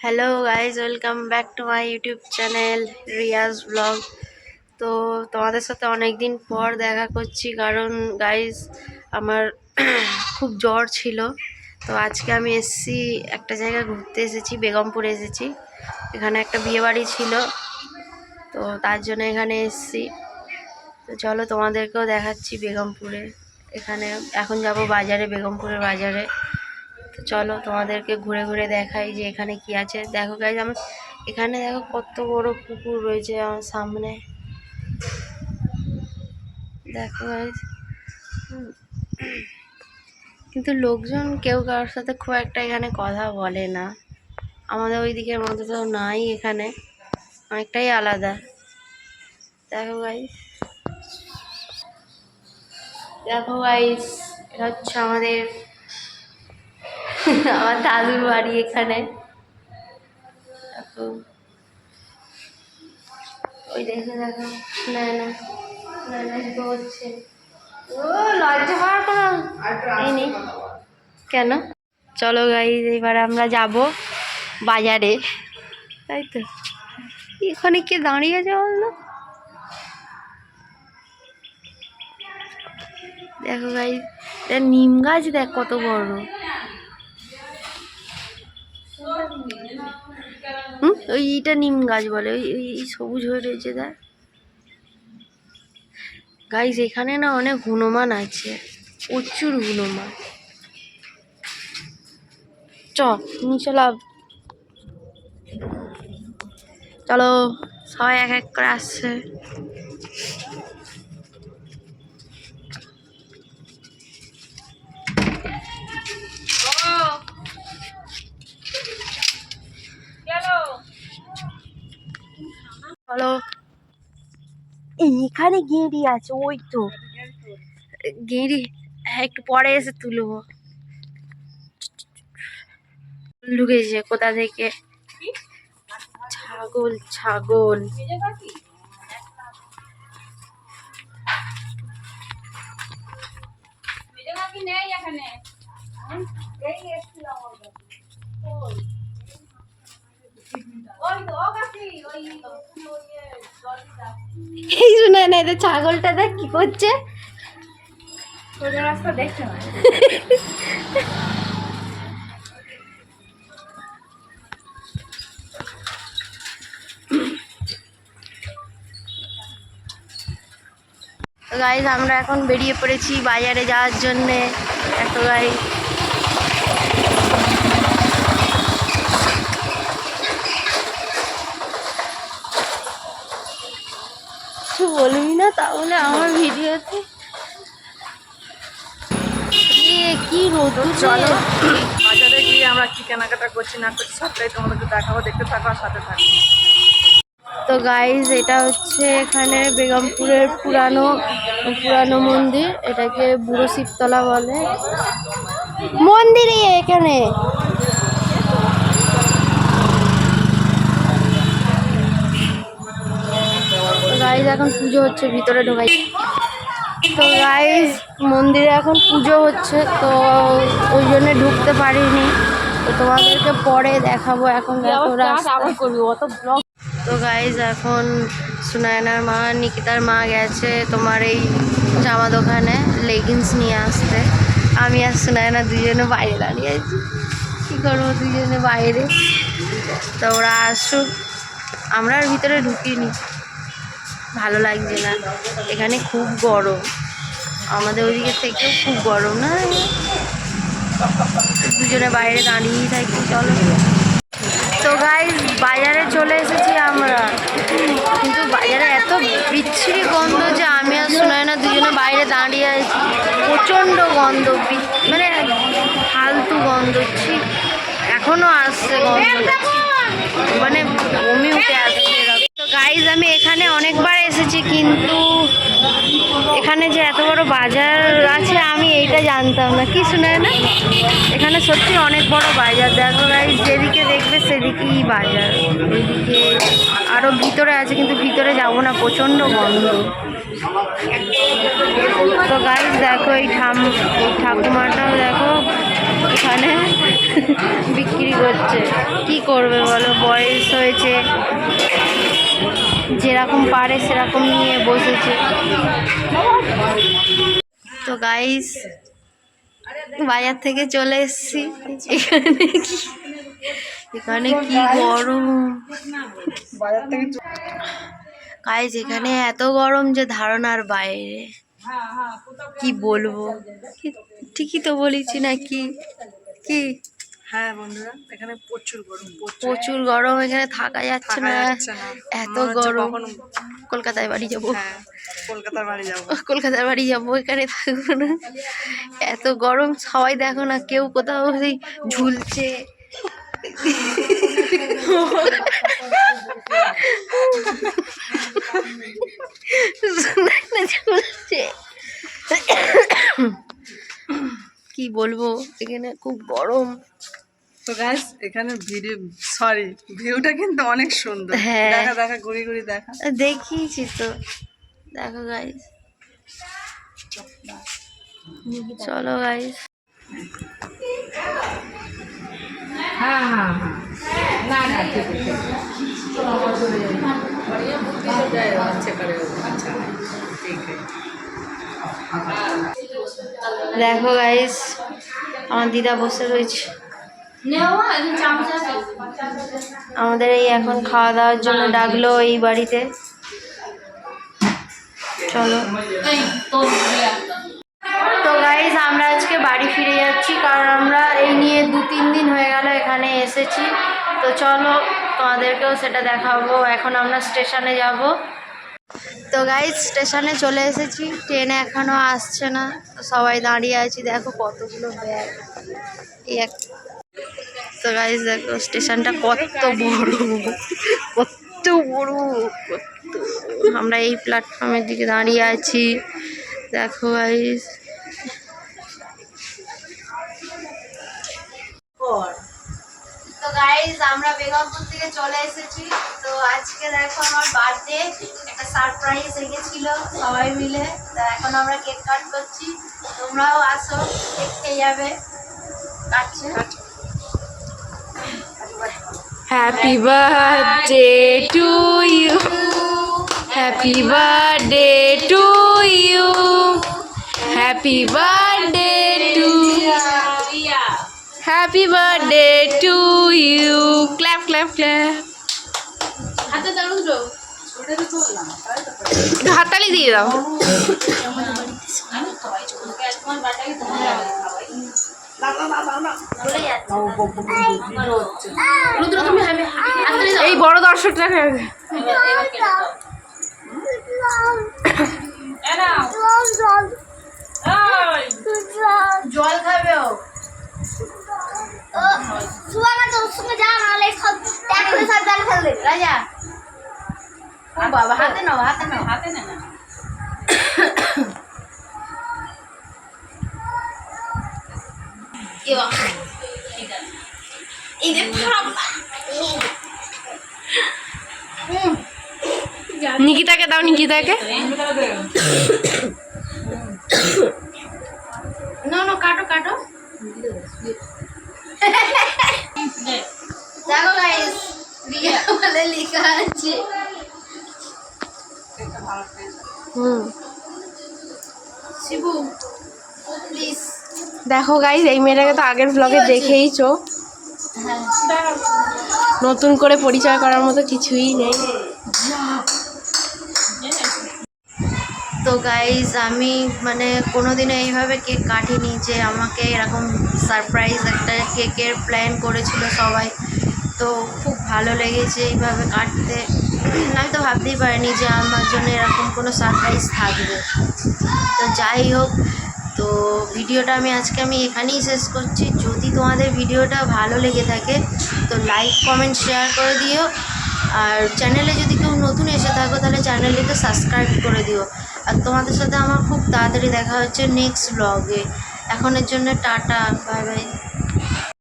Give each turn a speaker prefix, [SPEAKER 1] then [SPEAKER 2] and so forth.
[SPEAKER 1] Hello guys, welcome back to my YouTube channel Riyaz blog. তো তোমাদের সাথে অনেক দিন পর দেখা করছি, কারণ গাইজ আমার খুব জ্বর ছিল। তো আজকে আমি এসেছি, একটা জায়গায় ঘুরতে এসেছি, বেগমপুরে এসেছি। এখানে একটা বিয়েবাড়ি ছিল, তো তার জন্য এখানে এসেছি। তো চলো তোমাদেরকেও দেখাচ্ছি বেগমপুরে। এখানে এখন যাব বাজারে, বেগমপুরের বাজারে। তো চলো তোমাদেরকে ঘুরে ঘুরে দেখাই যে এখানে কি আছে। দেখো গাইজ, আমার এখানে দেখো কত বড় পুকুর রয়েছে আমার সামনে। দেখো গাইজ, কিন্তু লোকজন কেউ কারোর সাথে খুব একটা এখানে কথা বলে না। আমাদের ওই দিকের মতো তো নাই, এখানে অনেকটাই আলাদা। দেখো গাইজ, দেখো গাইজ, এটা হচ্ছে আমাদের আমার দাদুর বাড়ি এখানে। দেখো, ওই দেখে দেখো না না না না হচ্ছে। ও লজ্জা পাওয়ার কোনো এই নেই কেন। চলো গাইজ, এবার আমরা যাব বাজারে, তাই তো। এখানে কে দাঁড়িয়ে আছে বললো? দেখো গাইজ, নিম গাছ দেখ কত বড়। ওইটা নিম গাছ বলে, ওই ওই সবুজ হয়ে রয়েছে দেখ গাইজ। এখানে না অনেক হনুমান আছে, প্রচুর হনুমান। নিচে লাভ। চলো, সবাই এক এক করে আসছে। চলো, এখানে গেঁড়ি আছে, ওই তো গেঁড়ি। হ্যাঁ, একটু পরে এসে তুলবো। ঢুকেছে কোথা থেকে? ছাগল ছাগল। এই শুনে না, এদের ছাগলটা দেখ কি করছে। রাস্তা দেখতে হয়। গাইজ, আমরা এখন বেরিয়ে পড়েছি বাজারে যাওয়ার জন্যে। এত গাড়ি, কিছু বলবি না তাহলে আমার ভিডিওতে। কি রোদ।
[SPEAKER 2] চলো বাজারে গিয়ে আমরা কি কেনাকাটা করছি না করছি সবটাই তোমাদেরকে দেখাবো, দেখতে থাকো আর সাথে থাকো।
[SPEAKER 1] তো গাইজ, এটা হচ্ছে এখানে বেগমপুরের পুরানো পুরানো মন্দির। এটাকে বুড়ো শিবতলা বলে মন্দিরই এখানে। গাইজ, এখন পুজো হচ্ছে, ভিতরে ঢোকাই। তো গাইজ, মন্দিরে এখন পুজো হচ্ছে, তো ওই জন্য ঢুকতে পারিনি। তো তোমাদেরকে পরে দেখাবো। এখন দেখো রাস্তা। তো গাইজ, এখন সুনায়নার মা, নিকিতার মা গেছে তোমার এই জামা দোকানে লেগিংস নিয়ে আসতে। আমি আর সুনায়না দুজনে বাইরে দাঁড়িয়ে আছি, কী করবো, দুজনে বাইরে। তো ওরা আসুক, আমরা আর ভিতরে ঢুকিনি, ভালো লাগছে না, এখানে খুব গরম। আমাদের ওইদিকে থেকেও খুব গরম না, দুজনে বাইরে দাঁড়িয়েই থাকি। চলো। তো গাইজ, বাজারে চলে এসেছি আমরা, কিন্তু বাজারে এত বিচ্ছিরি গন্ধ যে আমি আর সুনায়না দুজনে বাইরে দাঁড়িয়ে আছি। প্রচণ্ড গন্ধ, মানে ফালতু গন্ধ, এখনো আসছে গন্ধ, মানে বমি উঠে আসছে। তো গাইজ, আমি এখানে অনেকবার এসেছি, কিন্তু এখানে যে এত বড় বাজার আছে আমি এইটা জানতাম না। কি সুনায়না, এখানে সত্যি অনেক বড় বাজার। দেখো গাইজ, যেদিকে দেখবে সেদিকেই বাজার। ওইদিকে আরও ভিতরে আছে, কিন্তু ভিতরে যাব না, প্রচণ্ড গন্ধ। তো গাইজ দেখো, এই ঠাকুমাটাও দেখো এখানে বিক্রি করছে। কি করবে বলো, বয়স হয়েছে, যেরকম পারে সেরকম নিয়ে বসেছে। তো গাইস বাজার থেকে চলে এসেছি। এখানে কি গরম
[SPEAKER 2] বাজার থেকে
[SPEAKER 1] গাইস, এখানে এত গরম যে ধারণার বাইরে। কি বলবো, ঠিকই তো বলেছি নাকি? কি
[SPEAKER 2] হ্যাঁ বন্ধুরা, এখানে প্রচুর গরম,
[SPEAKER 1] প্রচুর গরম, এখানে থাকা যাচ্ছে না, এত গরম। কলকাতায় বাড়ি যাবো,
[SPEAKER 2] কলকাতার বাড়ি যাবো।
[SPEAKER 1] কলকাতার বাড়ি যাবো, এখানে থাকবো না। এত গরম, সবাই দেখো না, কেউ কোথাও সেই ঝুলছে। ঝুলছে। কি বলবো, এখানে খুব গরম।
[SPEAKER 2] তো গাইস এখানে ভিউটা কিন্তু অনেক সুন্দর।
[SPEAKER 1] হ্যাঁ।
[SPEAKER 2] দেখা ঘুরি ঘুরি দেখা।
[SPEAKER 1] দেখিয়েছি তো, দেখো গাইস, চলো গাইস। দেখো গাইস, আমার দিদা বসে রয়েছে। আমাদের এই এখন খাওয়া দাওয়ার জন্য ডাকলো এই বাড়িতে। চলো। তো গাইস আমরা আজকে বাড়ি ফিরে যাচ্ছি, কারণ আমরা এই নিয়ে 2-3 দিন হয়ে গেল এখানে এসেছি। তো চলো তোমাদেরকেও সেটা দেখাবো। এখন আমরা স্টেশনে যাব। তো গাইস স্টেশনে চলে এসেছি, ট্রেনে এখনো আসছে না, সবাই দাঁড়িয়ে আছি। দেখো কতগুলো ব্যাগ। তো গাইস দেখো স্টেশনটা কত বড়, কত বড়, কত। আমরা এই প্ল্যাটফর্মের দিকে দাঁড়িয়ে আছি, দেখো গাইস। তো গাইস আমরা বেগমপুর থেকে চলে এসেছি। তো আজকে দেখো আমার বার্থডে, একটা সারপ্রাইজ রেখেছিল সবাই মিলে। তো এখন আমরা কেক কাট করছি, তোমরাও আসো, কেক খেয়ে যাবে। কাটছে।
[SPEAKER 3] Happy birthday to you. Happy birthday to you. Happy birthday to you. Happy birthday to you. Clap, clap, clap. হাততালি দিয়ে দাও। এই বড় দর্শকটা
[SPEAKER 1] জল খাবে ও। রাজা বাবা হাতে নাও, হাতে নাও, হাতে নে না।
[SPEAKER 3] নিকিতাকে দাও, নিকিতাকে।
[SPEAKER 1] না না, কাটো কাটো। দেখো গাইস, রিয়া বলে লেখা আছে। শিবু প্লিজ।
[SPEAKER 3] দেখো গাইস, এই মেয়েটাকে তো আগের ব্লগে দেখেইছো। নতুন করে পরিচয় করার মতো কিছুই নেই।
[SPEAKER 1] তো গাইজ আমি মানে কোনোদিনও এইভাবে কেক কাটিনি যে আমাকে এরকম সারপ্রাইজ একটা কেকের প্ল্যান করেছিল সবাই। তো খুব ভালো লেগেছে এইভাবে কাটতে। আমি তো ভাবতেই পারিনি যে আমার জন্য এরকম কোনো সারপ্রাইজ থাকবে। তো যাই হোক, তো ভিডিওটা আজকে আমি এখানেই শেষ করছি। যদি তোমাদের ভিডিওটা ভালো লেগে থাকে তো লাইক কমেন্ট শেয়ার করে দিও। আর চ্যানেলে যদি কেউ নতুন এসে থাকো তাহলে চ্যানেলটিকে সাবস্ক্রাইব করে দিও। আর তোমাদের সাথে আমার খুব তাড়াতাড়ি দেখা হচ্ছে নেক্সট ব্লগে। এখনের জন্য টাটা, বাই বাই।